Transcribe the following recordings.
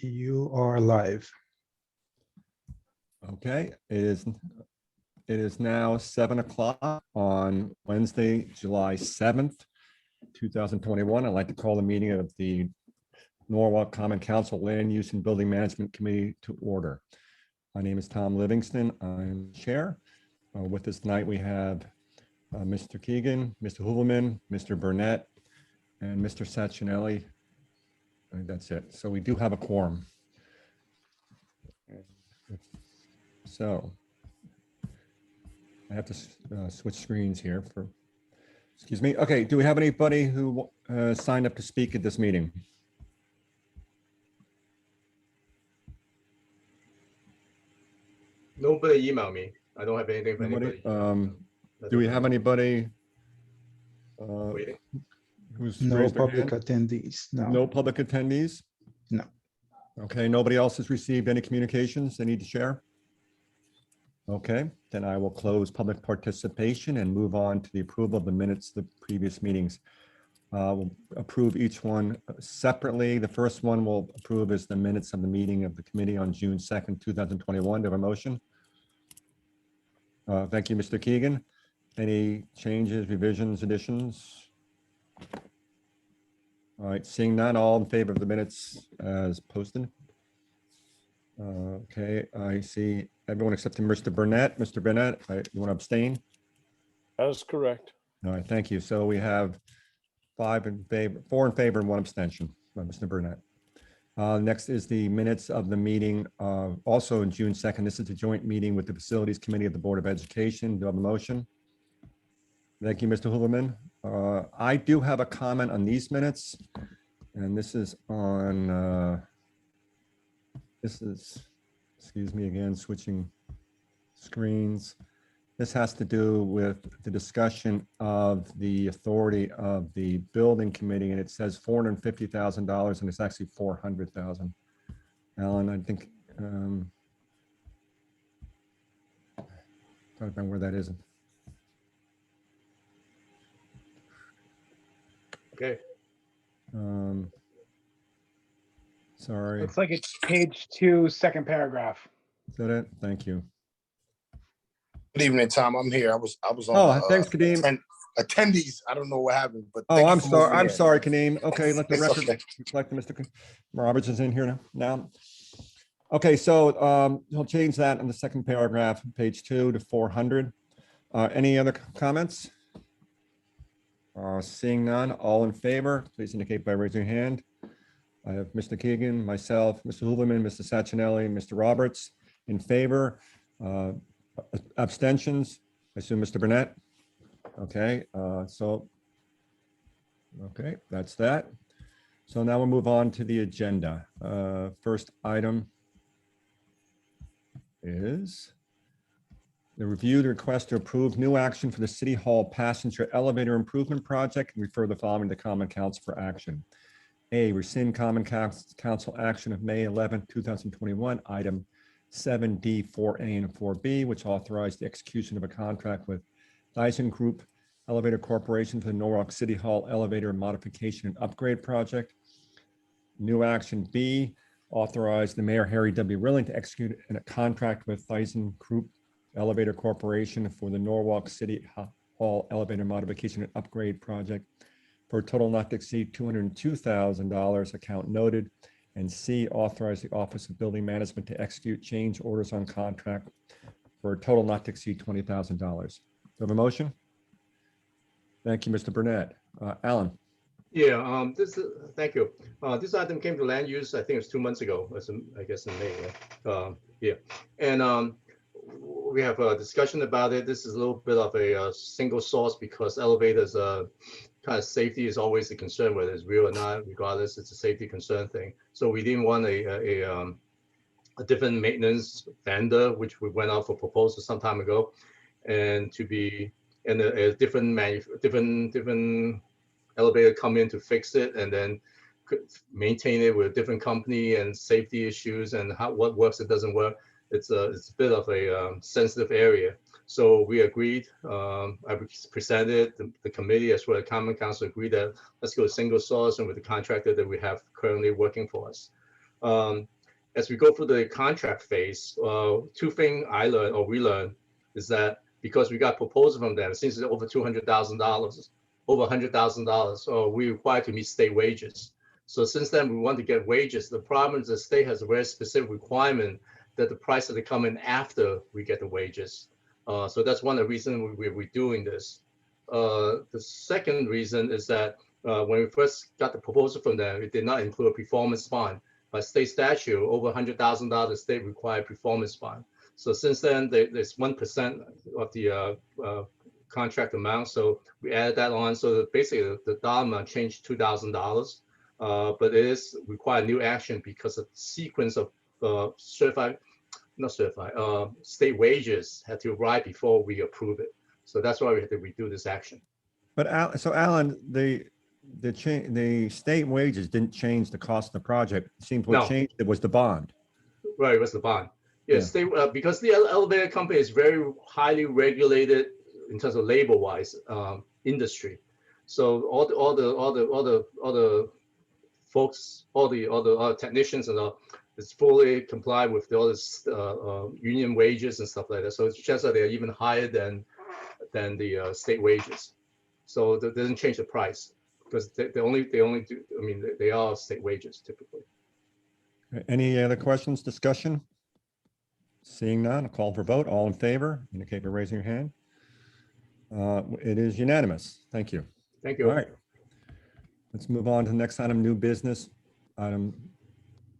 You are live. Okay, it is now 7 o'clock on Wednesday, July 7th, 2021. I'd like to call the meeting of the Norwalk Common Council Land Use and Building Management Committee to order. My name is Tom Livingston. I'm chair. With us tonight, we have Mr. Keegan, Mr. Hoovelman, Mr. Burnett, and Mr. Sachinelli. I think that's it. So we do have a quorum. So I have to switch screens here for, excuse me. Okay, do we have anybody who signed up to speak at this meeting? Nobody email me. I don't have anything from Nobody? anybody. Do we have anybody Waiting. who's No raised their public hand? attendees. No. No public attendees? No. Okay, nobody else has received any communications they need to share? Okay, then I will close public participation and move on to the approval of the minutes of the previous meetings. We'll approve each one separately. The first one we'll approve is the minutes of the meeting of the committee on June 2nd, 2021. Do I have a motion? Thank you, Mr. Keegan. Any changes, revisions, additions? All right, seeing none, all in favor of the minutes as posted. Okay, I see everyone except Mr. Burnett. Mr. Burnett, you want to abstain? That is correct. All right, thank you. So we have 4 in favor and 1 abstention by Mr. Burnett. Next is the minutes of the meeting, also in June 2nd. This is a joint meeting with the Facilities Committee of the Board of Education. Do I have a motion? Thank you, Mr. Hooverman. I do have a comment on these minutes, and this is on, excuse me again, switching screens. This has to do with the discussion of the authority of the building committee, and it says $450,000, and it's actually $400,000. Alan, I think, trying to find where that is. Okay. Sorry, Looks like it's page 2, second paragraph. is that it? Thank you. Good evening, Tom. I'm here. I was on. Oh, thanks, Kadeem. Attendees. I don't know what happened, but Oh, thank you I'm for sorry. moving I'm in. sorry, Kadeem. Okay, let the It's record okay. reflect that Mr. Roberts is in here now. Okay, so he'll change that in the second paragraph, page 2 to 400. Any other comments? Seeing none, all in favor, please indicate by raising your hand. I have Mr. Keegan, myself, Mr. Hooverman, Mr. Sachinelli, Mr. Roberts in favor. Abstentions, I assume Mr. Burnett. Okay, okay, that's that. So now we'll move on to the agenda. First item is the review the request to approve new action for the City Hall Passenger Elevator Improvement Project and refer the following to Common Council for action. A, rescind Common Council action of May 11, 2021, item 7D, 4A, and 4B, which authorized the execution of a contract with Dyson Group Elevator Corporation for the Norwalk City Hall Elevator Modification and Upgrade Project. New action B, authorized the Mayor Harry W. Rilling to execute a contract with Dyson Group Elevator Corporation for the Norwalk City Hall Elevator Modification and Upgrade Project for a total not to exceed $202,000, account noted. And C, authorize the Office of Building Management to execute change orders on contract for a total not to exceed $20,000. Do you have a motion? Thank you, Mr. Burnett. Alan. Yeah. Thank you. This item came to land use. I think it's 2 months ago. I guess in May. Right? Yeah. And we have a discussion about it. This is a little bit of a single source because elevators kind of safety is always a concern, whether it's real or not. Regardless, it's a safety concern thing. So we didn't want a different maintenance vendor, which we went out for proposal some time ago, and to be in a different elevator come in to fix it and then maintain it with a different company and safety issues and what works and doesn't work. It's a bit of a sensitive area. So we agreed, I presented the committee as well as Common Council agreed that let's go single source and with the contractor that we have currently working for us. As we go through the contract phase, two things I learned or we learned is that because we got proposal from them, since it's over $200,000, over $100,000, so we required to meet state wages. So since then, we want to get wages. The problem is the state has a very specific requirement that the price that they come in after we get the wages. So that's one of the reasons we're doing this. The second reason is that when we first got the proposal from them, it did not include a performance bond. By state statute, over $100,000, state required performance bond. So since then, there's 1% of the contract amount. So we added that on. So basically, the dollar amount changed $2,000. But it is required new action because of the sequence of state wages had to arrive before we approve it. So that's why we had to redo this action. But Alan, the state wages didn't change the cost of the project. It seems what No. changed it was the bond. Right, it was the bond. Yes, they because the elevator company is very highly regulated in terms of labor-wise industry. So all the folks, all the technicians and all, is fully complied with all this union wages and stuff like that. So it's just that they're even higher than the state wages. So that doesn't change the price because they only do. I mean, they are state wages typically. Any other questions, discussion? Seeing none, a call for vote. All in favor, indicate by raising your hand. It is unanimous. Thank you. Thank you. All right. Let's move on to the next item, new business. Item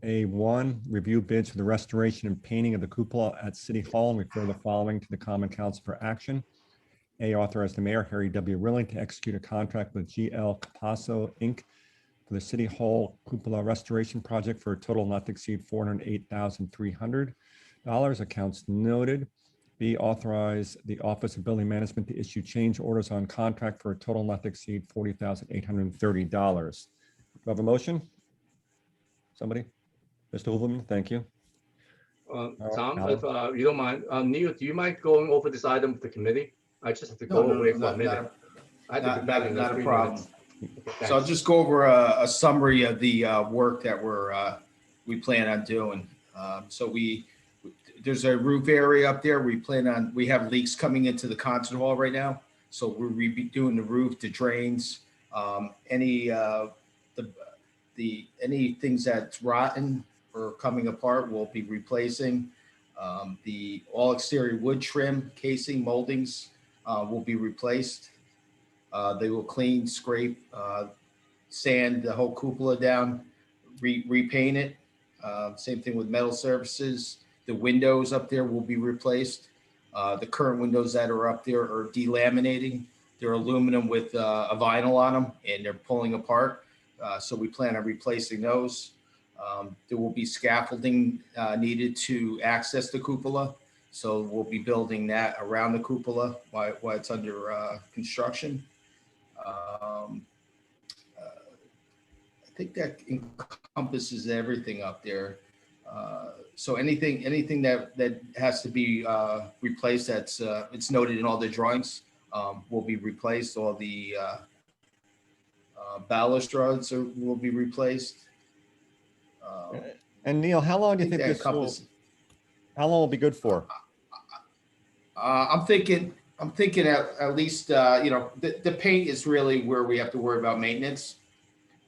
A1, review bids for the restoration and painting of the cupola at City Hall and refer the following to the Common Council for action. A, authorize the mayor, Harry W. Rilling, to execute a contract with GL Capasso, Inc. for the City Hall cupola restoration project for a total not to exceed $408,300. Accounts noted. B, authorize the Office of Building Management to issue change orders on contract for a total not to exceed $40,830. Do I have a motion? Somebody? Mr. Hooverman, thank you. Tom, Alan? if you don't mind, Neil, do you mind going over this item with the committee? I just have to go away for a minute. I have to be back in Not a 3 problem. minutes. Okay, So I'll thanks. just go over a summary of the work that we plan on doing. So there's a roof area up there. We have leaks coming into the concert hall right now. So we're redoing the roof, the drains, any things that's rotten or coming apart, we'll be replacing. The all exterior wood trim, casing, moldings will be replaced. They will clean, scrape, sand the whole cupola down, repaint it. Same thing with metal surfaces. The windows up there will be replaced. The current windows that are up there are delaminating. They're aluminum with a vinyl on them, and they're pulling apart. So we plan on replacing those. There will be scaffolding needed to access the cupola. So we'll be building that around the cupola while it's under construction. I think that encompasses everything up there. So anything that has to be replaced, it's noted in all the drawings, will be replaced. All the balustrades will be replaced. And Neil, how long do you think that this will, encompasses- how long will be good for? I'm thinking at least, the paint is really where we have to worry about maintenance.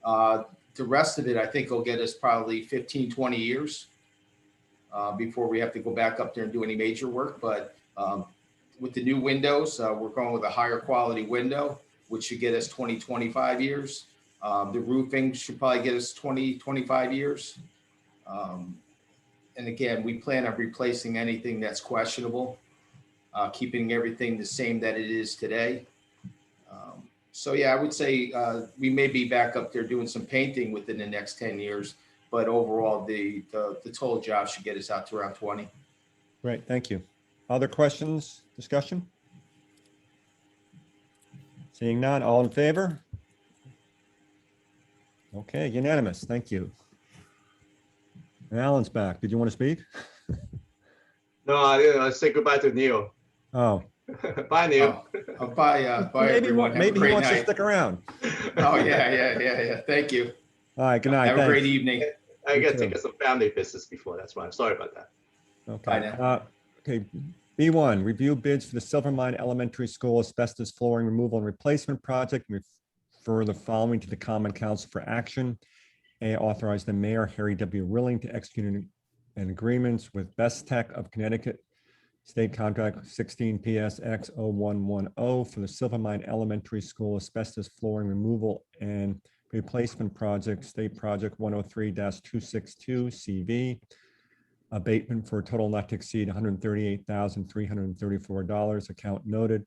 The rest of it, I think will get us probably 15, 20 years before we have to go back up there and do any major work. But with the new windows, we're going with a higher quality window, which should get us 20, 25 years. The roofing should probably get us 20, 25 years. And again, we plan on replacing anything that's questionable, keeping everything the same that it is today. So yeah, I would say we may be back up there doing some painting within the next 10 years, but overall the total job should get us out to around 20. Great, thank you. Other questions, discussion? Seeing none, all in favor? Okay, unanimous, thank you. And Alan's back. Did you want to speak? No, I say goodbye to Neil. Oh, Bye, Neil. Bye maybe, everyone. Have a maybe he great wants to night. stick around. Oh yeah. Thank you. All right, good night, Have a great thanks. evening. I Me got to too. take some family business before. That's why I'm sorry about that. Bye Okay. now. Okay. B1, review bids for the Silvermine Elementary School asbestos flooring removal and replacement project. And refer the following to the Common Council for action. A, authorize the mayor, Harry W. Rilling, to execute an agreement with Best Tech of Connecticut, state contract 16 PSX 0110 for the Silvermine Elementary School asbestos flooring removal and replacement project, state project 103-262 CV. Abatement for a total not to exceed $138,334, account noted.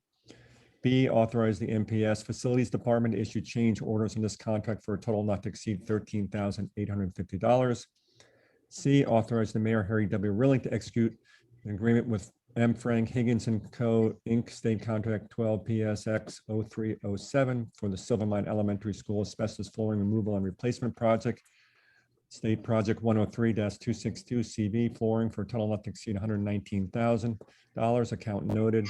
B, authorize the MPS Facilities Department to issue change orders in this contract for a total not to exceed $13,850. C, authorize the mayor, Harry W. Rilling, to execute an agreement with M. Frank Higgins and Co., Inc., state contract 12 PSX 0307 for the Silvermine Elementary School asbestos flooring removal and replacement project, state project 103-262 CV flooring for a total not to exceed $119,000, account noted.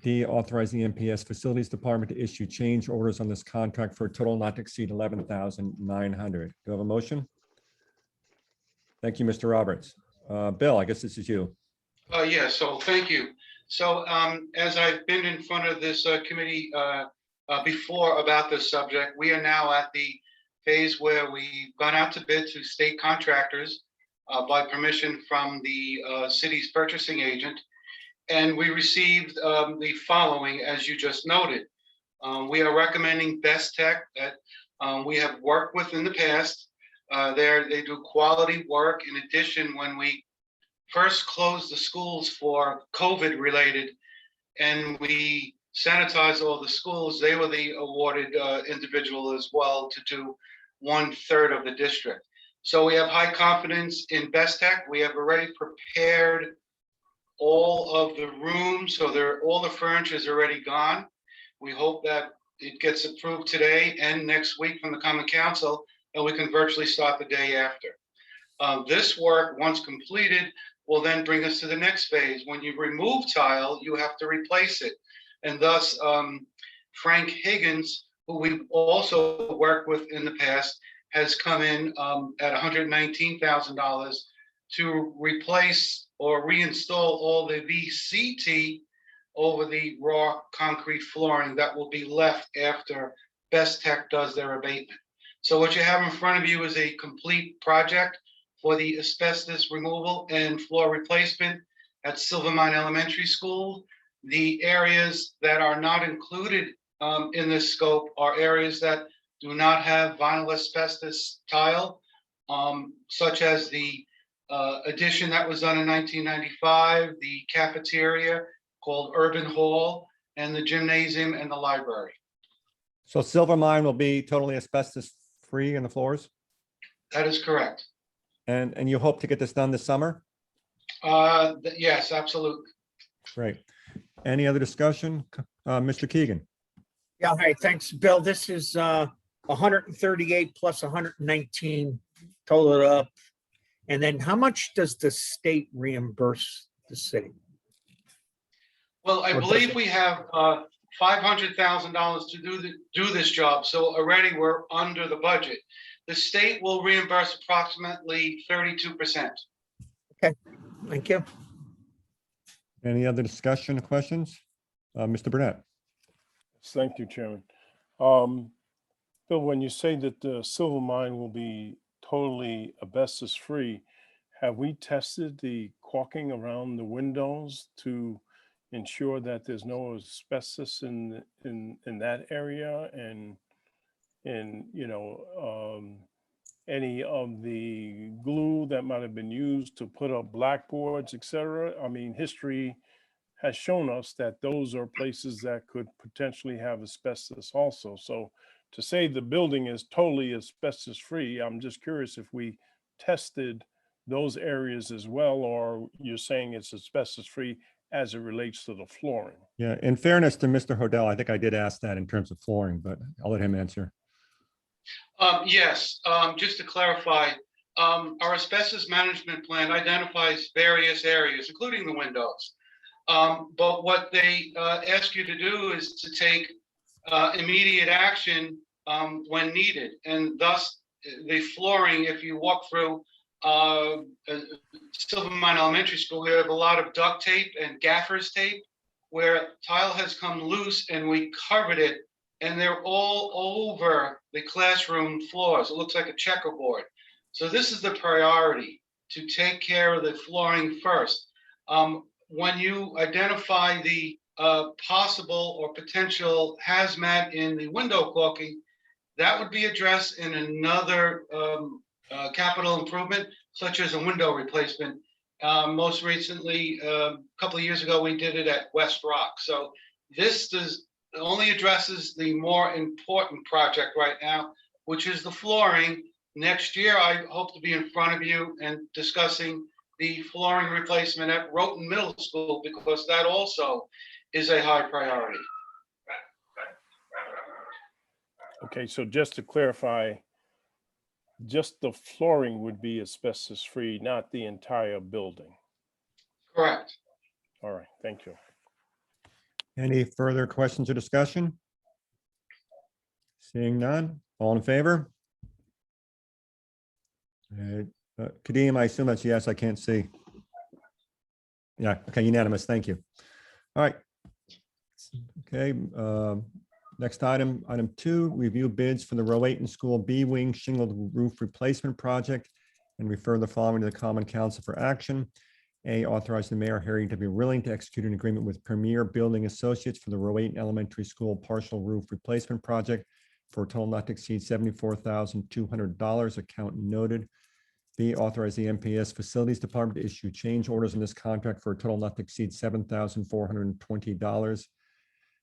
D, authorizing the MPS Facilities Department to issue change orders on this contract for a total not to exceed $11,900. Do I have a motion? Thank you, Mr. Roberts. Bill, I guess this is you. So thank you. So as I've been in front of this committee before about this subject, we are now at the phase where we've gone out to bid to state contractors by permission from the city's purchasing agent. And we received the following, as you just noted. We are recommending Best Tech that we have worked with in the past. They do quality work. In addition, when we first closed the schools for COVID related and we sanitized all the schools, they were the awarded individual as well to do 1/3 of the district. So we have high confidence in Best Tech. We have already prepared all of the rooms, so all the furniture is already gone. We hope that it gets approved today and next week from the Common Council, and we can virtually start the day after. This work, once completed, will then bring us to the next phase. When you remove tile, you have to replace it. And thus, Frank Higgins, who we've also worked with in the past, has come in at $119,000 to replace or reinstall all the VCT over the raw concrete flooring that will be left after Best Tech does their abatement. So what you have in front of you is a complete project for the asbestos removal and floor replacement at Silvermine Elementary School. The areas that are not included in this scope are areas that do not have vinyl asbestos tile, such as the addition that was done in 1995, the cafeteria called Urban Hall, and the gymnasium and the library. So Silvermine will be totally asbestos free in the floors? That is correct. And you hope to get this done this summer? Yes, absolutely. Great. Any other discussion? Mr. Keegan? Yeah, hi, thanks, Bill. This is 138 plus 119, total it up. And then how much does the state reimburse the city? Well, I believe we have $500,000 to do this job, so already we're under the budget. The state will reimburse approximately 32%. Okay, thank you. Any other discussion or questions? Mr. Burnett? Thank you, Chairman. Bill, when you say that the Silvermine will be totally asbestos free, have we tested the caulking around the windows to ensure that there's no asbestos in that area, and you know, any of the glue that might have been used to put up blackboards, etc.? I mean, history has shown us that those are places that could potentially have asbestos also. So to say the building is totally asbestos free, I'm just curious if we tested those areas as well, or you're saying it's asbestos free as it relates to the flooring. Yeah, in fairness to Mr. Hodel, I think I did ask that in terms of flooring, but I'll let him answer. Yes, just to clarify, our asbestos management plan identifies various areas, including the windows. But what they ask you to do is to take immediate action when needed. And thus, the flooring, if you walk through Silvermine Elementary School, we have a lot of duct tape and gaffer's tape where tile has come loose and we covered it, and they're all over the classroom floors. It looks like a checkerboard. So this is the priority, to take care of the flooring first. When you identify the possible or potential hazmat in the window caulking, that would be addressed in another capital improvement, such as a window replacement. Most recently, a couple of years ago, we did it at West Rock. So this only addresses the more important project right now, which is the flooring. Next year, I hope to be in front of you and discussing the flooring replacement at Rowton Middle School, because that also is a high priority. Okay, so just to clarify, just the flooring would be asbestos-free, not the entire building. Correct. All right, thank you. Any further questions or discussion? Seeing none, all in favor? Kadeem, I assume that's yes, I can't see. Yeah, okay, unanimous, thank you. All right. Okay, next item, item 2, review bids for the Rowayton School B-Wing shingled roof replacement project and refer the following to the Common Council for action. A, authorize the mayor Harry to be willing to execute an agreement with Premier Building Associates for the Rowayton Elementary School partial roof replacement project for a total not to exceed $74,200, account noted. B, authorize the MPS Facilities Department to issue change orders in this contract for a total not to exceed $7,420.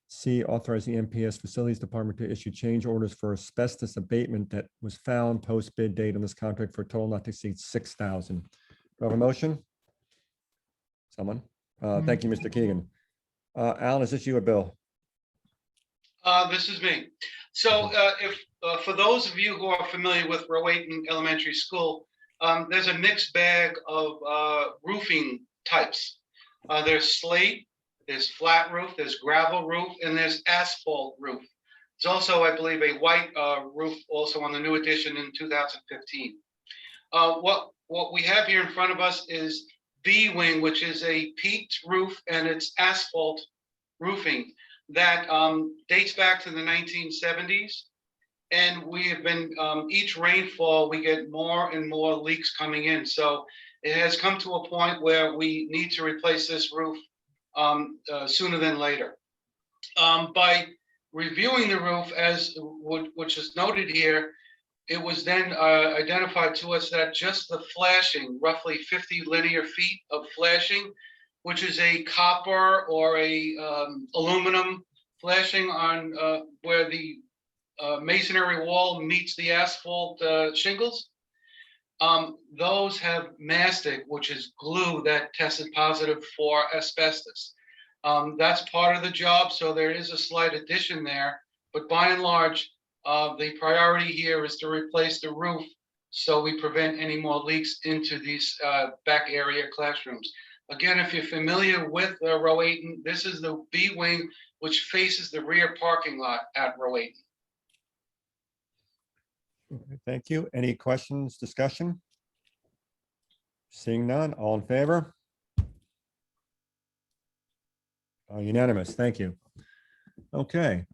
C, authorize the MPS Facilities Department to issue change orders for asbestos abatement that was found post bid date on this contract for a total not to exceed $6,000. Do I have a motion? Someone? Thank you, Mr. Keegan. Alan, is this you or Bill? This is me. So if for those of you who are familiar with Rowayton Elementary School, there's a mixed bag of roofing types. There's slate, there's flat roof, there's gravel roof, and there's asphalt roof. There's also, I believe, a white roof also on the new edition in 2015. What we have here in front of us is B-Wing, which is a peaked roof, and it's asphalt roofing that dates back to the 1970s. And we have been, each rainfall, we get more and more leaks coming in. So it has come to a point where we need to replace this roof sooner than later. By reviewing the roof, which is noted here, it was then identified to us that just the flashing, roughly 50 linear feet of flashing, which is a copper or a aluminum flashing on where the masonry wall meets the asphalt shingles. Those have mastic, which is glue that tested positive for asbestos. That's part of the job, so there is a slight addition there, but by and large, the priority here is to replace the roof so we prevent any more leaks into these back area classrooms. Again, if you're familiar with Rowayton, this is the B-Wing, which faces the rear parking lot at Rowayton. Okay, thank you. Any questions, discussion? Seeing none, all in favor? Unanimous, thank you. Okay,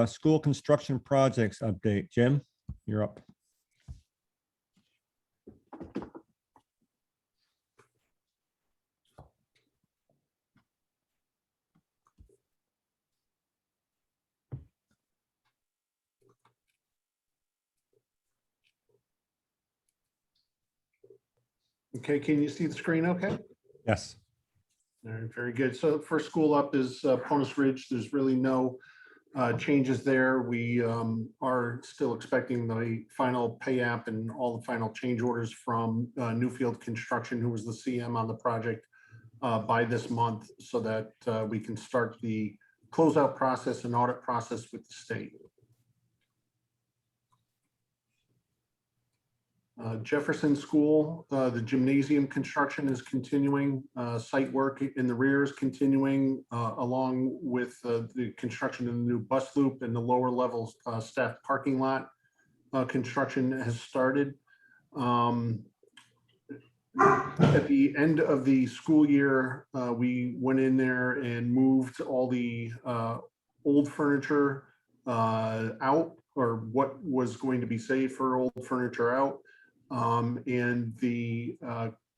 school construction projects update. Jim, you're up. Okay, can you see the screen okay? Yes. All right, very good. So first school up is Ponus Ridge. There's really no changes there. We are still expecting the final pay app and all the final change orders from Newfield Construction, who was the CM on the project, by this month, so that we can start the closeout process and audit process with the state. Jefferson School, the gymnasium construction is continuing. Site work in the rear is continuing, along with the construction of the new bus loop and the lower level staff parking lot. construction has started. At the end of the school year, we went in there and moved all the old furniture out, or what was going to be saved for old furniture out. And the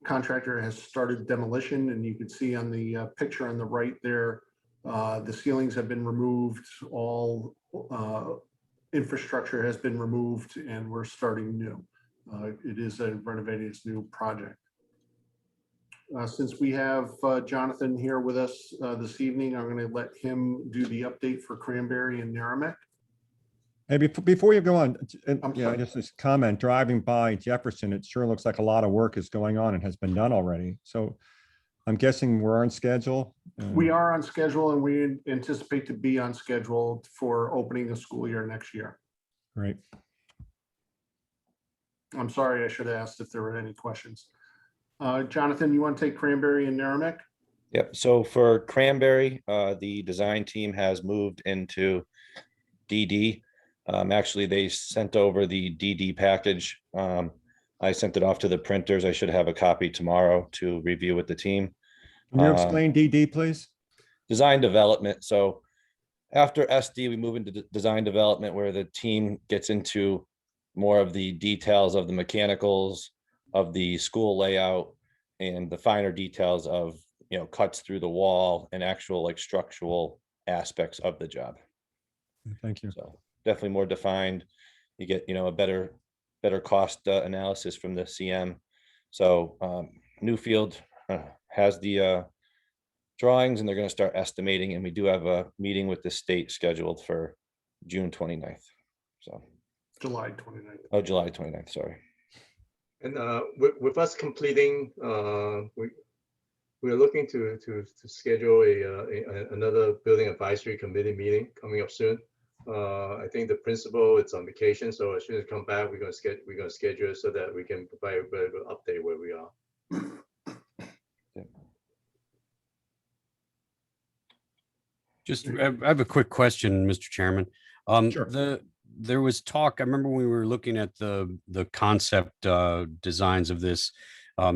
contractor has started demolition, and you can see on the picture on the right there, the ceilings have been removed, all infrastructure has been removed, and we're starting new. It is a renovated new project. Since we have Jonathan here with us this evening, I'm going to let him do the update for Cranberry and Merrimack. Hey, before you go on, I'm yeah, sorry. just this comment, driving by Jefferson, it sure looks like a lot of work is going on and has been done already. So I'm guessing we're on schedule. We are on schedule, and we anticipate to be on schedule for opening the school year next year. Great. I'm sorry, I should have asked if there were any questions. Jonathan, you want to take Cranberry and Merrimack? Yep. So for Cranberry, the design team has moved into DD. Actually, they sent over the DD package. I sent it off to the printers. I should have a copy tomorrow to review with the team. Can you explain DD, please? Design development. So after SD, we move into design development, where the team gets into more of the details of the mechanicals, of the school layout, and the finer details of, cuts through the wall and actual like structural aspects of the job. Thank you. So definitely more defined. You get, a better cost analysis from the CM. So Newfield has the drawings, and they're going to start estimating, and we do have a meeting with the state scheduled for June 29th. So July 29th. Oh, July 29th, sorry. And with us completing, we're looking to schedule another building advisory committee meeting coming up soon. I think the principal, it's on vacation, so as soon as come back, we're gonna schedule it so that we can provide a very good update where we are. Just, I have a quick question, Mr. Chairman. Sure. There was talk, I remember when we were looking at the concept designs of this,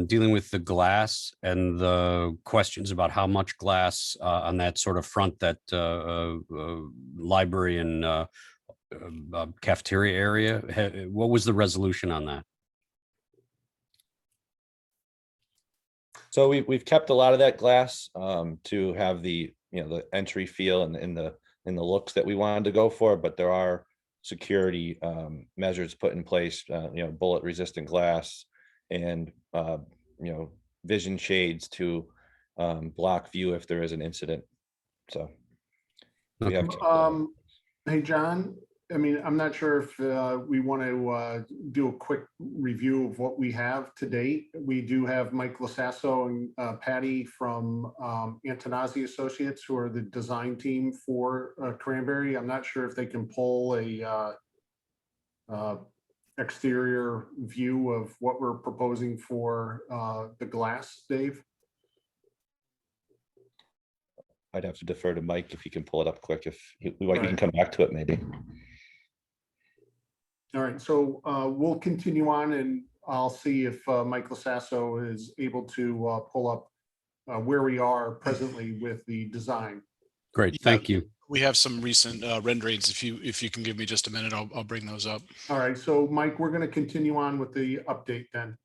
dealing with the glass and the questions about how much glass on that sort of front, that library and cafeteria area. What was the resolution on that? So we've kept a lot of that glass to have the the entry feel and in the looks that we wanted to go for, but there are security measures put in place, bullet resistant glass and vision shades to block view if there is an incident. So we have Hey, John, I mean, I'm not sure if we want to do a quick review of what we have to date. We do have Mike Lasasso and Patty from Antonazzi Associates, who are the design team for Cranberry. I'm not sure if they can pull a exterior view of what we're proposing for the glass, Dave. I'd have to defer to Mike if he can pull it up quick. If we can come back to it maybe. All right, so we'll continue on, and I'll see if Mike Lasasso is able to pull up where we are presently with the design. Great, thank you. We have some recent renderings. If you can give me just a minute, I'll bring those up. All right, so Mike, we're going to continue on with the update then.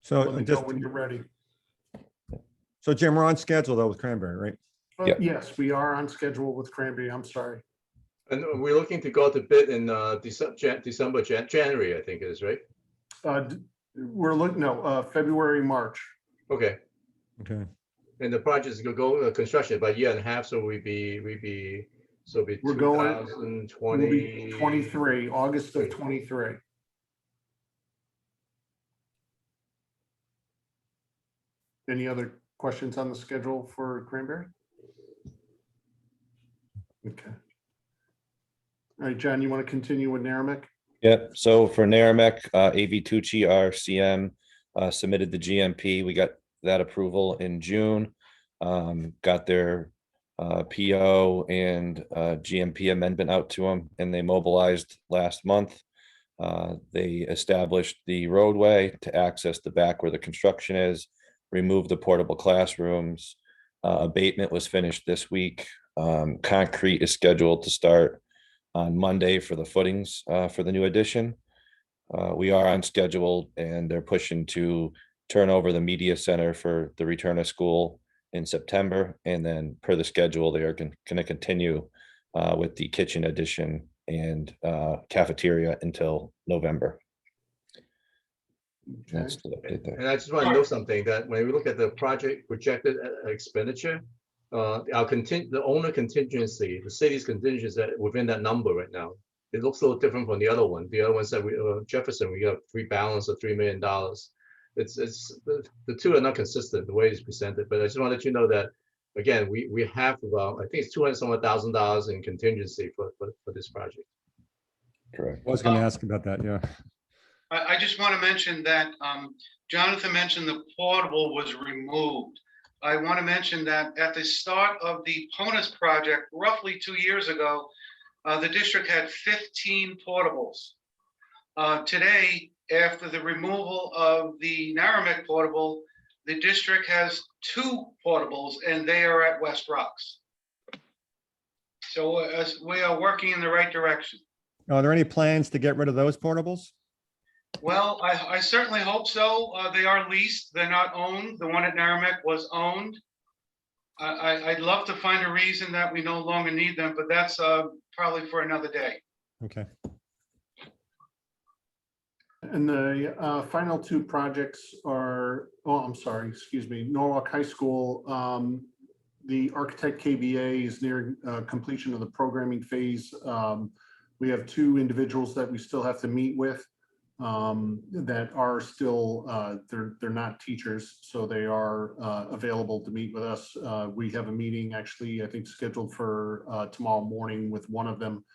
So Let me know when you're ready. So Jim, we're on schedule though with Cranberry, right? Yep. Yes, we are on schedule with Cranberry. I'm sorry. And we're looking to go to bid in January, I think it is, right? We're looking, no, February, March. Okay. Okay. And the project is gonna go construction about a year and a half, so we're going 2020. 23, August of 23. Any other questions on the schedule for Cranberry? Okay. All right, John, you want to continue with Merrimack? Yep. So for Merrimack, AV Tucci, our CM, submitted the GMP. We got that approval in June. Got their PO and GMP amendment out to them, and they mobilized last month. They established the roadway to access the back where the construction is, removed the portable classrooms. Abatement was finished this week. Concrete is scheduled to start on Monday for the footings for the new addition. We are on schedule, and they're pushing to turn over the media center for the return of school in September. And then per the schedule, they are going to continue with the kitchen addition and cafeteria until November. That's the update there. And I just want to know something, that when we look at the project projected expenditure, the owner contingency, the city's contingency within that number right now, it looks a little different from the other one. The other one said Jefferson, we got free balance of $3 million. It's the two are not consistent the way it's presented, but I just want to let you know that again, we have about, I think it's $200,000 in contingency for this project. Correct. I was going to ask about that. Yeah. I just want to mention that Jonathan mentioned the portable was removed. I want to mention that at the start of the PONUS project, roughly 2 years ago, the district had 15 portables. Today, after the removal of the Narragansett portable, the district has 2 portables, and they are at West Rocks. So we are working in the right direction. Are there any plans to get rid of those portables? Well, I certainly hope so. They are leased. They're not owned. The one at Narragansett was owned. I'd love to find a reason that we no longer need them, but that's probably for another day. Okay. And the final 2 projects are, oh, I'm sorry, excuse me, Norwalk High School. The architect KBA is near completion of the programming phase. We have 2 individuals that we still have to meet with that are still, they're not teachers, so they are available to meet with us. We have a meeting actually, I think, scheduled for tomorrow morning with one of them.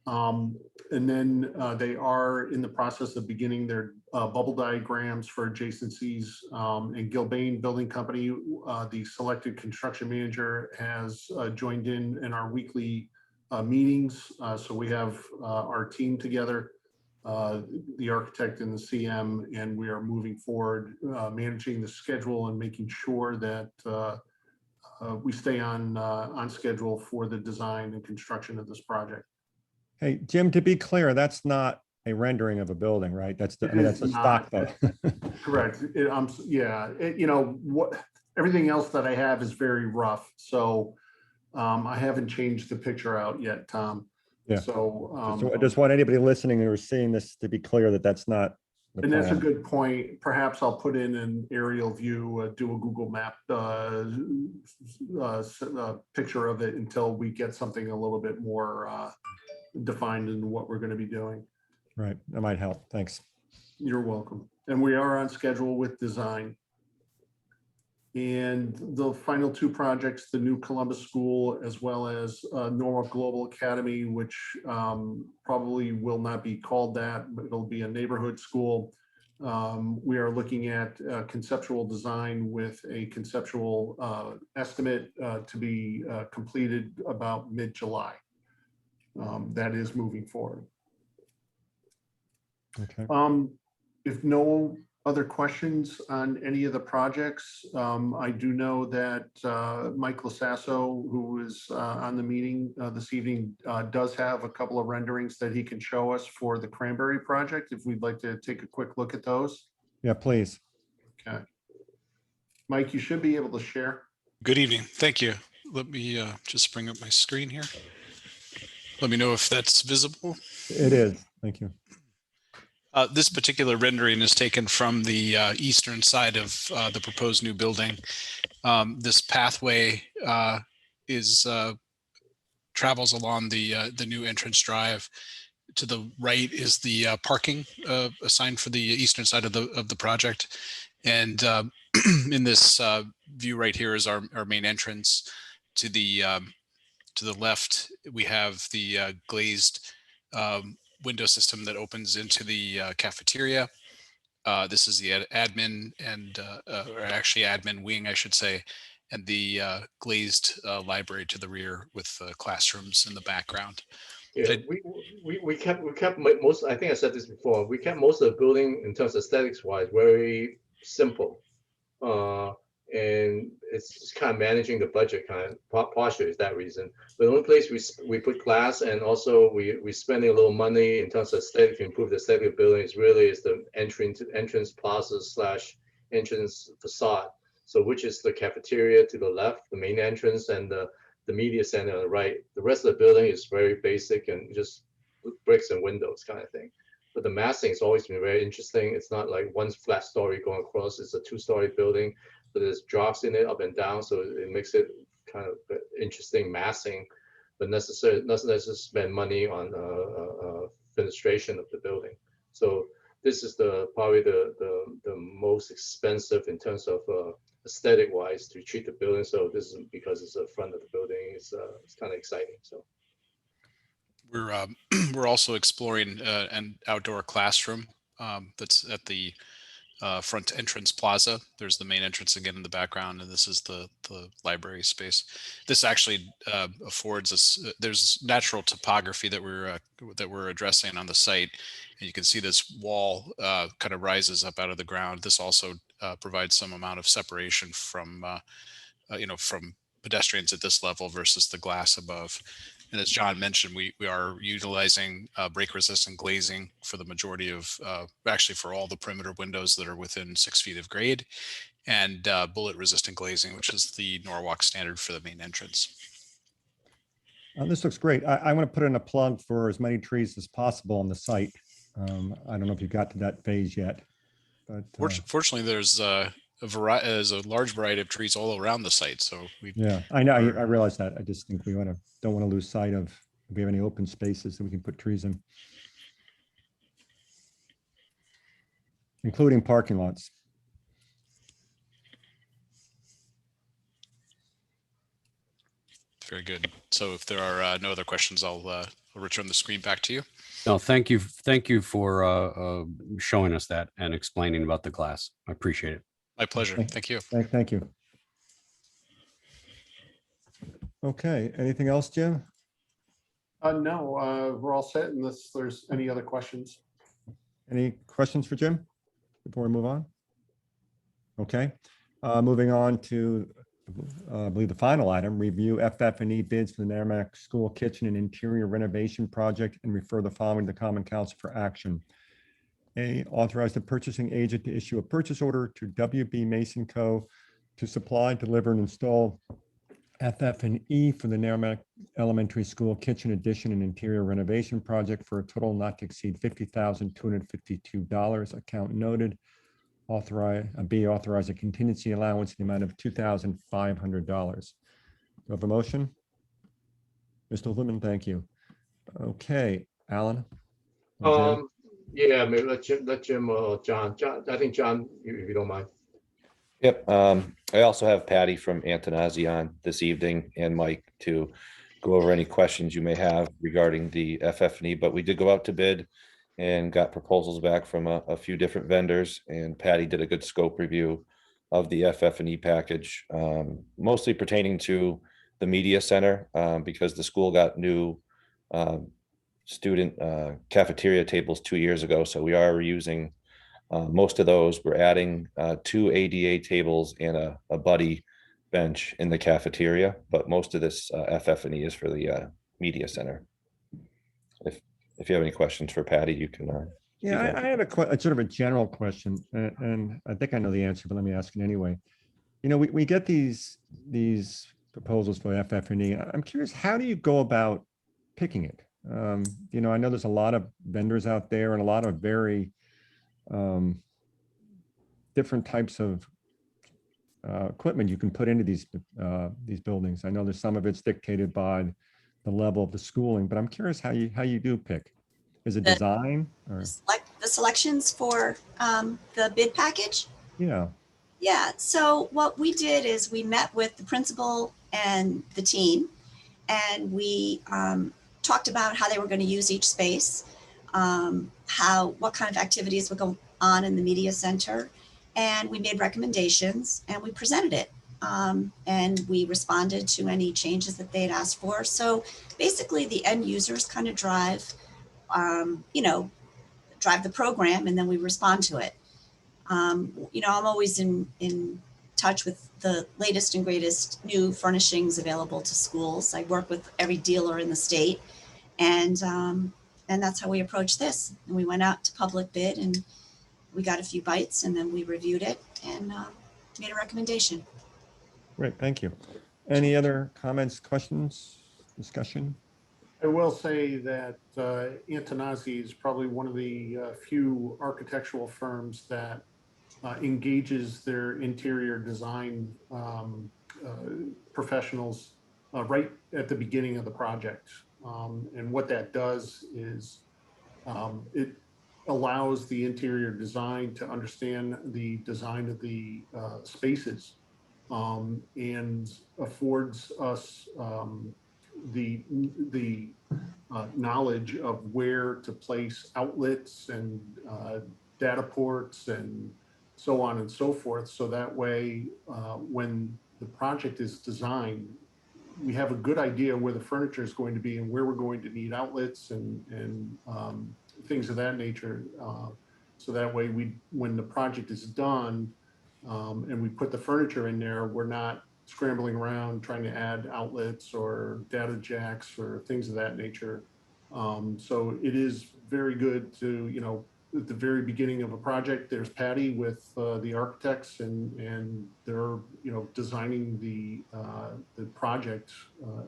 And then they are in the process of beginning their bubble diagrams for adjacencies. And Gilbane Building Company, the selected construction manager, has joined in our weekly meetings. So we have our team together, the architect and the CM, and we are moving forward, managing the schedule and making sure that we stay on schedule for the design and construction of this project. Hey, Jim, to be clear, that's not a rendering of a building, right? That's the, I mean, that's a stock though. Correct. Yeah, you know, everything else that I have is very rough. So I haven't changed the picture out yet, Tom. Yeah. So I just want anybody listening or seeing this to be clear that that's not the and that's a plan. good point. Perhaps I'll put in an aerial view, do a Google map picture of it until we get something a little bit more defined in what we're going to be doing. Right, that might help. Thanks. You're welcome. And we are on schedule with design. And the final 2 projects, the new Columbus School, as well as Norwalk Global Academy, which probably will not be called that, but it'll be a neighborhood school. We are looking at conceptual design with a conceptual estimate to be completed about mid-July. That is moving forward. Okay. If no other questions on any of the projects, I do know that Mike Lasasso, who is on the meeting this evening, does have a couple of renderings that he can show us for the Cranberry project, if we'd like to take a quick look at those. Yeah, please. Okay. Mike, you should be able to share. Good evening. Thank you. Let me just bring up my screen here. Let me know if that's visible. It is. Thank you. This particular rendering is taken from the eastern side of the proposed new building. This pathway travels along the new entrance drive. To the right is the parking assigned for the eastern side of the project, and in this view right here is our main entrance. To the left, we have the glazed window system that opens into the cafeteria. This is the admin and or actually admin wing, I should say. and the glazed library to the rear with classrooms in the background. Yeah, we kept most, I think I said this before, we kept most of the building in terms of aesthetics wise, very simple. And it's just kind of managing the budget kind of partially is that reason. But the only place we put glass, and also we spending a little money in terms of aesthetic to improve the aesthetic of the building is the entrance plaza / entrance facade. So which is the cafeteria to the left, the main entrance, and the media center on the right. The rest of the building is very basic and just bricks and windows kind of thing. But the massing has always been very interesting. It's not like one flat story going across. It's a 2-story building, but there's drops in it up and down. So it makes it kind of interesting massing, but not necessarily spend money on fenestration of the building. So this is probably the most expensive in terms of aesthetic wise to treat the building. So this is because it's the front of the building. It's kind of exciting. So. We're also exploring an outdoor classroom that's at the front entrance plaza. There's the main entrance again in the background, and this is the library space. This actually affords us. There's natural topography that we're addressing on the site, and you can see this wall kind of rises up out of the ground. This also provides some amount of separation from from pedestrians at this level versus the glass above. And as John mentioned, we are utilizing break resistant glazing for the majority of, actually for all the perimeter windows that are within 6 feet of grade, and bullet resistant glazing, which is the Norwalk standard for the main entrance. This looks great. I want to put in a plug for as many trees as possible on the site. I don't know if you got to that phase yet, but fortunately, there's a large variety of trees all around the site. So yeah, I know. I realize that. I just think we don't want to lose sight of if we have any open spaces that we can put trees in, including parking lots. Very good. So if there are no other questions, I'll return the screen back to you. No, thank you for showing us that and explaining about the glass. I appreciate it. My pleasure. Thank you. Thank you. Okay. Anything else, Jim? No, we're all set unless there's any other questions. Any questions for Jim before we move on? Okay. Moving on to, I believe, the final item, review FF&E bids for the Merrimack School Kitchen and Interior Renovation Project and refer the following to Common Council for action. A, authorize the purchasing agent to issue a purchase order to WB Mason Co. to supply, deliver, and install FF&E for the Merrimack Elementary School Kitchen Addition and Interior Renovation Project for a total not to exceed $50,252. Account noted. B, authorize a contingency allowance in the amount of $2,500. Do I have a motion? Mr. Lippman, thank you. Okay, Alan? Yeah, maybe let Jim or John. I think John, if you don't mind. Yep. I also have Patty from Antonazi on this evening and Mike to go over any questions you may have regarding the FF&E, but we did go out to bid and got proposals back from a few different vendors, and Patty did a good scope review of the FF&E package, mostly pertaining to the media center, because the school got new student cafeteria tables 2 years ago. So we are reusing most of those. We're adding 2 ADA tables and a buddy bench in the cafeteria, but most of this FF&E is for the media center. If you have any questions for Patty, you can. Yeah, I have a sort of a general question, and I think I know the answer, but let me ask it anyway. You know, we get these proposals for FF&E. I'm curious, how do you go about picking it? You know, I know there's a lot of vendors out there and a lot of very different types of equipment you can put into these buildings. I know there's some of it's dictated by the level of the schooling, but I'm curious how you do pick. Is it design or the selections for the bid package? Yeah. Yeah. So what we did is we met with the principal and the team, and we talked about how they were going to use each space, what kind of activities would go on in the media center, and we made recommendations and we presented it. and we responded to any changes that they had asked for. So basically the end users kind of drive, drive the program, and then we respond to it. I'm always in touch with the latest and greatest new furnishings available to schools. I work with every dealer in the state, and that's how we approached this. And we went out to public bid, and we got a few bites, and then we reviewed it and made a recommendation. Great, thank you. Any other comments, questions, discussion? I will say that Antonazzi is probably one of the few architectural firms that engages their interior design professionals right at the beginning of the project. And what that does is it allows the interior design to understand the design of the spaces and affords us the knowledge of where to place outlets and data ports and so on and so forth. So that way, when the project is designed, we have a good idea where the furniture is going to be and where we're going to need outlets and things of that nature. So that way, when the project is done and we put the furniture in there, we're not scrambling around trying to add outlets or data jacks or things of that nature. So it is very good to, at the very beginning of a project, there's Patty with the architects and they're, designing the project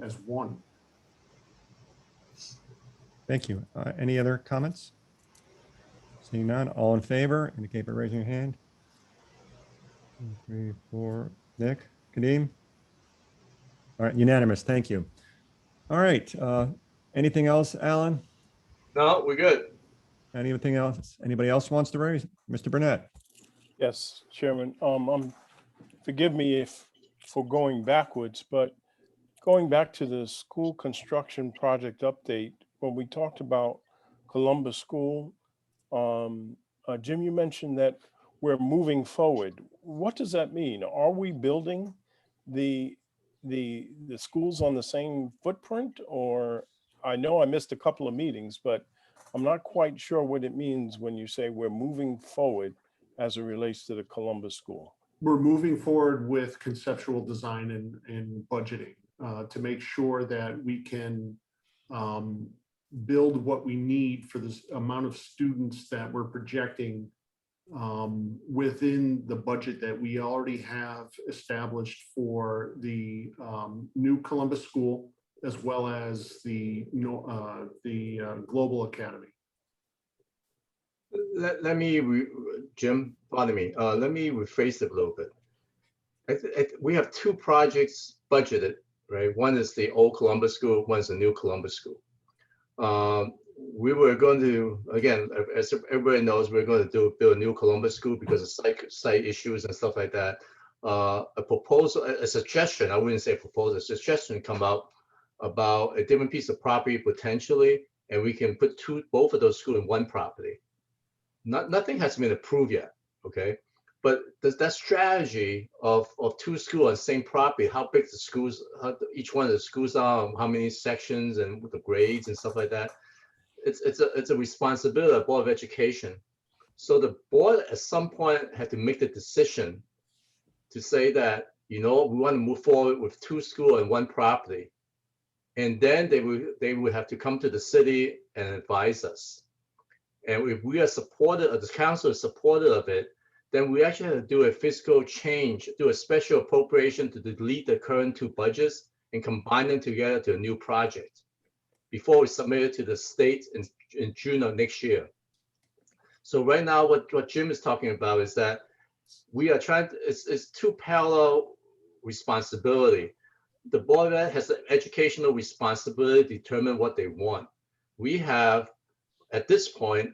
as one. Thank you. Any other comments? Seeing none, all in favor, indicate by raising your hand. 2, 3, 4. Nick, Kadeem? All right, unanimous, thank you. All right, anything else, Alan? No, we're good. Anything else? Anybody else wants to raise? Mr. Burnett? Yes, Chairman. Forgive me for going backwards, but going back to the school construction project update, when we talked about Columbus School, Jim, you mentioned that we're moving forward. What does that mean? Are we building the schools on the same footprint? Or I know I missed a couple of meetings, but I'm not quite sure what it means when you say we're moving forward as it relates to the Columbus School. We're moving forward with conceptual design and budgeting to make sure that we can build what we need for this amount of students that we're projecting within the budget that we already have established for the new Columbus School, as well as the Global Academy. Let me, Jim, pardon me. Let me rephrase it a little bit. We have two projects budgeted, right? One is the old Columbus School, one is the new Columbus School. We were going to, again, as everybody knows, we're going to build a new Columbus School because of site issues and stuff like that. A proposal, a suggestion, I wouldn't say proposal, a suggestion come out about a different piece of property potentially, and we can put both of those schools in one property. Nothing has been approved yet, okay? But that strategy of two schools on the same property, how big the schools, each one of the schools are, how many sections and the grades and stuff like that, it's a responsibility of the Board of Education. So the board at some point had to make the decision to say that, we want to move forward with two schools and one property. And then they would have to come to the city and advise us. And if we are supported, or the council is supportive of it, then we actually have to do a fiscal change, do a special appropriation to delete the current two budgets and combine them together to a new project before we submit it to the state in June of next year. So right now, what Jim is talking about is that we are trying to, it's two parallel responsibility. The board has an educational responsibility to determine what they want. We have, at this point,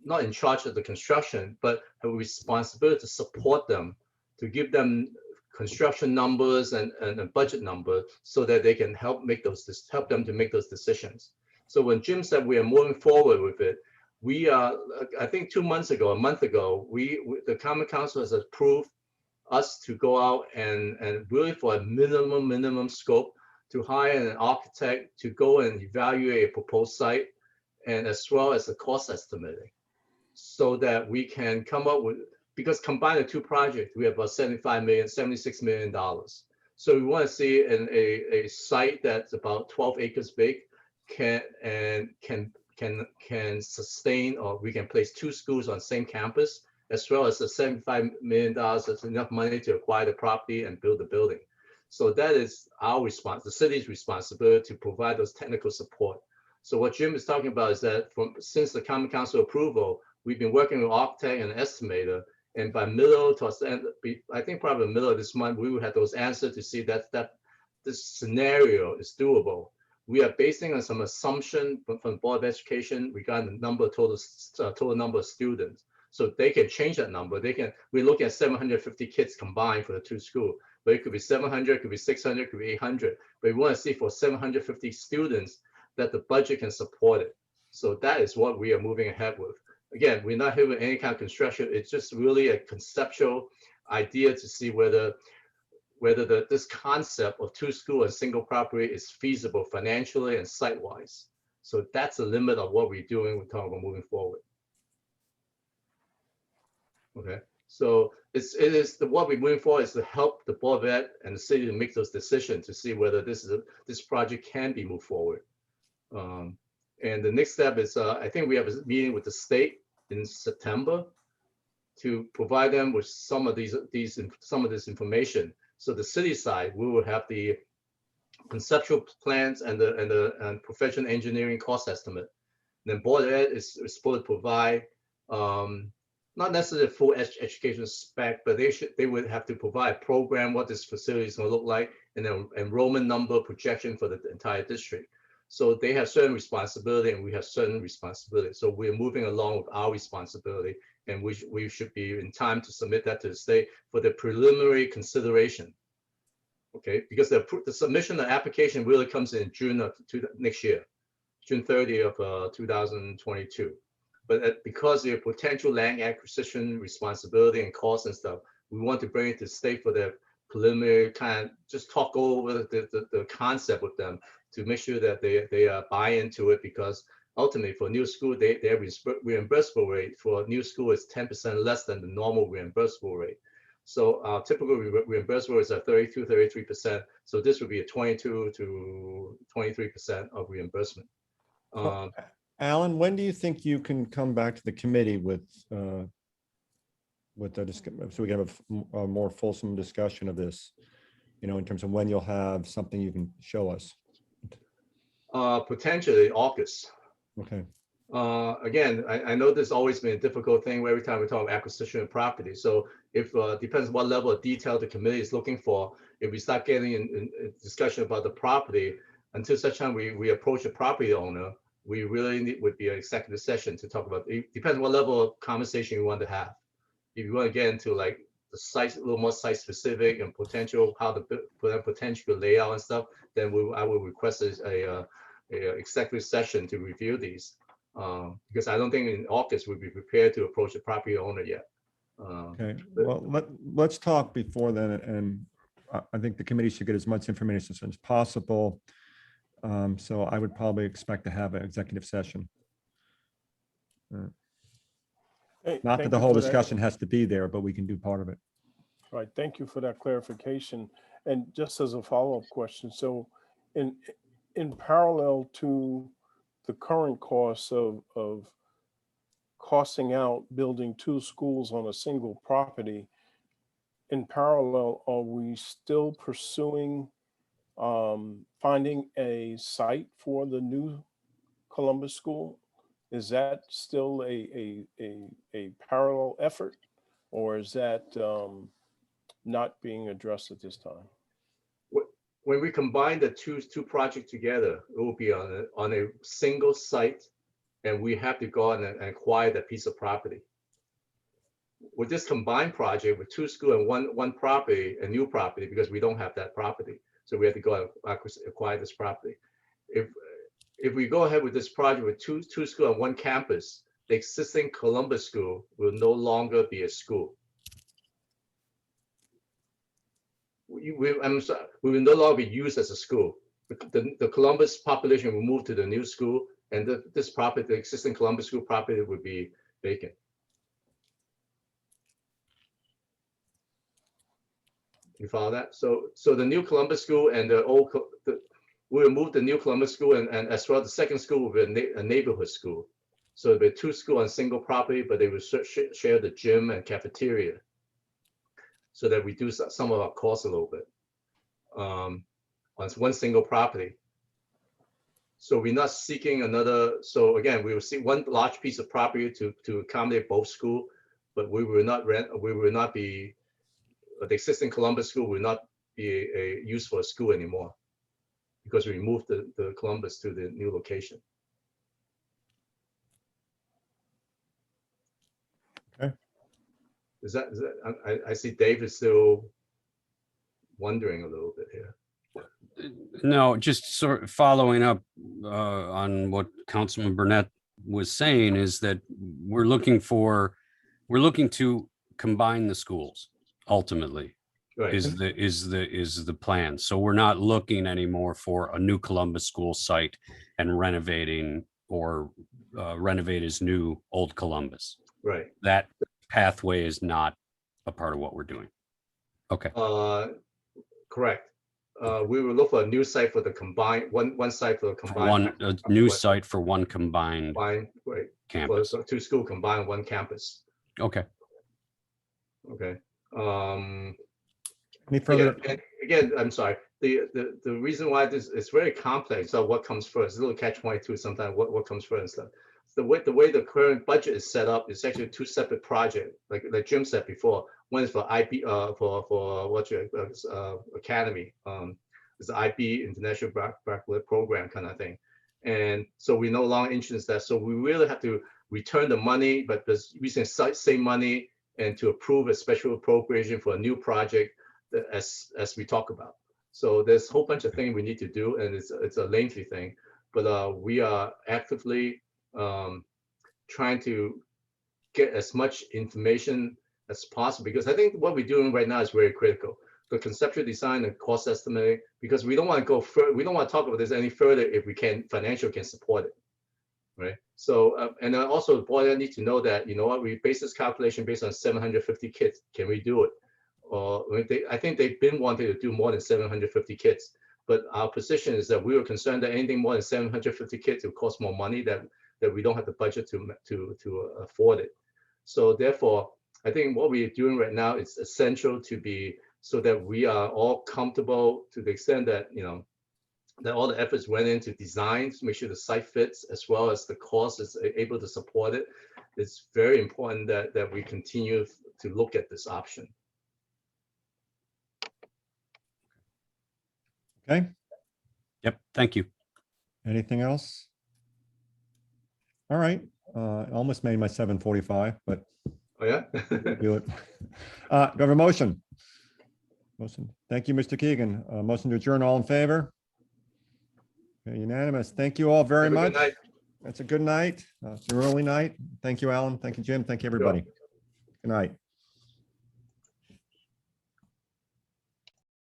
not in charge of the construction, but have a responsibility to support them, to give them construction numbers and a budget number so that they can help them to make those decisions. So when Jim said we are moving forward with it, we are, I think 2 months ago, a month ago, the Common Council has approved us to go out and really for a minimum scope to hire an architect to go and evaluate a proposed site and as well as the cost estimating so that we can come up with, because combine the two projects, we have about $76 million. So we want to see a site that's about 12 acres big can sustain, or we can place 2 schools on same campus, as well as the $75 million. That's enough money to acquire the property and build the building. So that is our response, the city's responsibility to provide those technical support. So what Jim is talking about is that since the Common Council approval, we've been working with architect and estimator, and by middle to end, I think probably the middle of this month, we will have those answers to see that this scenario is doable. We are basing on some assumption from the Board of Education regarding the number of total number of students. So they can change that number. We look at 750 kids combined for the 2 schools, but it could be 700, it could be 600, it could be 800. But we want to see for 750 students that the budget can support it. So that is what we are moving ahead with. Again, we're not here with any kind of construction. It's just really a conceptual idea to see whether this concept of 2 schools and single property is feasible financially and site-wise. So that's the limit of what we're doing. We're talking about moving forward. Okay, so what we're moving for is to help the Board of Ed and the city to make those decisions to see whether this project can be moved forward. And the next step is I think we have a meeting with the state in September to provide them with some of this information. So the city side, we will have the conceptual plans and the professional engineering cost estimate. And then Board of Ed is supposed to provide not necessarily a full education spec, but they would have to provide a program, what this facility is going to look like, and then enrollment number projection for the entire district. So they have certain responsibility and we have certain responsibility. So we're moving along with our responsibility, and we should be in time to submit that to the state for the preliminary consideration. Okay, because the submission of the application really comes in June of next year, June 30th of 2022. But because of potential land acquisition responsibility and costs and stuff, we want to bring it to the state for the preliminary kind of just talk over the concept with them to make sure that they buy into it, because ultimately for new school, their reimbursable rate for new school is 10% less than the normal reimbursable rate. So our typical reimbursable is at 33%. So this would be a 22 to 23% of reimbursement. Alan, when do you think you can come back to the committee with the so we can have a more fulsome discussion of this, in terms of when you'll have something you can show us? Potentially August. Okay. Again, I know this has always been a difficult thing every time we talk about acquisition of property. So if depends what level of detail the committee is looking for, if we start getting in discussion about the property, until such time we approach a property owner, we really would be an executive session to talk about. It depends what level of conversation you want to have. If you want to get into like the site, a little more site specific and potential, how the potential layout and stuff, then I will request a executive session to review these. Because I don't think in August we'll be prepared to approach the property owner yet. Okay, well, let's talk before then, and I think the committee should get as much information as possible. So I would probably expect to have an executive session. Not that the whole discussion has to be there, but we can do part of it. All right, thank you for that clarification. And just as a follow-up question, so in parallel to the current costs of costing out building 2 schools on a single property, in parallel, are we still pursuing finding a site for the new Columbus School? Is that still a parallel effort, or is that not being addressed at this time? When we combine the two projects together, it will be on a single site, and we have to go out and acquire that piece of property. With this combined project with 2 schools and one property, a new property, because we don't have that property, so we have to go and acquire this property. If we go ahead with this project with two schools on one campus, the existing Columbus School will no longer be a school. we will no longer be used as a school. The Columbus population will move to the new school, and this property, the existing Columbus school property, would be vacant. You follow that? So the new Columbus school and the old, we will move the new Columbus school, and as well the second school will be a neighborhood school. So there'll be 2 schools on single property, but they will share the gym and cafeteria, so that we reduce some of our costs a little bit on one single property. So we're not seeking another. So again, we will see one large piece of property to accommodate both schools, but we will not rent. We will not be. The existing Columbus school will not be a use for a school anymore, because we moved the Columbus to the new location. Okay. Is that I see Dave is still wondering a little bit here. No, just sort of following up on what Councilman Burnett was saying, is that we're looking to combine the schools ultimately. Right. Is the plan. So we're not looking anymore for a new Columbus school site and renovating or renovate as new old Columbus. Right. That pathway is not a part of what we're doing. Okay. Correct. We will look for a new site for the combined one site for the combined A new site for one combined right campus. for 2 schools combined, 1 campus. Okay. Okay. Any further? Again, I'm sorry. The reason why this is very complex. So what comes first? A little catch-22 sometimes. What comes first and stuff. The way the current budget is set up is actually 2 separate projects. Like Jim said before, one is for IB for what your academy. It's the IB International Baccalaureate Program kind of thing. And so we no longer interest that. So we really have to return the money, but we can save money and to approve a special appropriation for a new project as we talk about. So there's a whole bunch of things we need to do, and it's a lengthy thing, but we are actively trying to get as much information as possible, because I think what we're doing right now is very critical. The conceptual design and cost estimate, because we don't want to go further. We don't want to talk about this any further if we can financially can support it, right? So and then also the board needs to know that, you know what, we base this calculation based on 750 kids. Can we do it? Or I think they've been wanting to do more than 750 kids, but our position is that we were concerned that anything more than 750 kids will cost more money, that we don't have the budget to afford it. So therefore, I think what we are doing right now is essential to be so that we are all comfortable to the extent that, you know, that all the efforts went into design to make sure the site fits as well as the cost is able to support it. It's very important that we continue to look at this option. Okay. Yep. Thank you. Anything else? All right. Almost made my 7:45, but Oh yeah. do it. Do I have a motion? Motion. Thank you, Mr. Keegan. Motion to adjourn. All in favor? Okay, unanimous. Thank you all very much. That's a good night. It's an early night. Thank you, Alan. Thank you, Jim. Thank you, everybody. Good night.